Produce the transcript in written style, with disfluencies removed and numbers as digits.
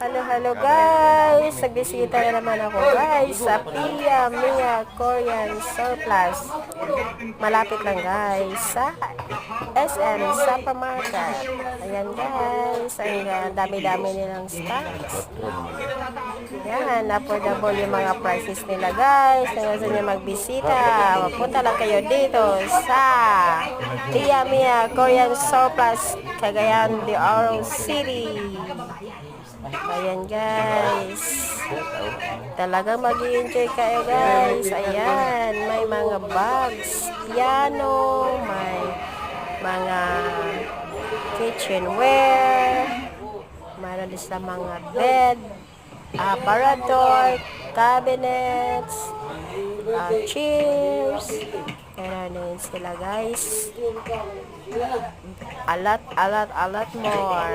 Hello guys! Nagbisita na naman ako guys sa Pia Mia Korean Surplus. Malapit lang guys sa SM Supermarket. Ayan guys, ang dami-dami nilang stocks. Ayan, affordable yung mga prices nila guys. Kung gusto nyo magbisita, mapunta lang kayo dito sa Pia Mia Korean Surplus, Cagayan de Oro City. Ayan guys, talagang mag-i-enjoy kayo guys. Ayan, may mga bags, piano, may mga kitchenware, mayroon din sa mga bed, aparador, cabinets, chairs. Meron din sila guys. A lot more.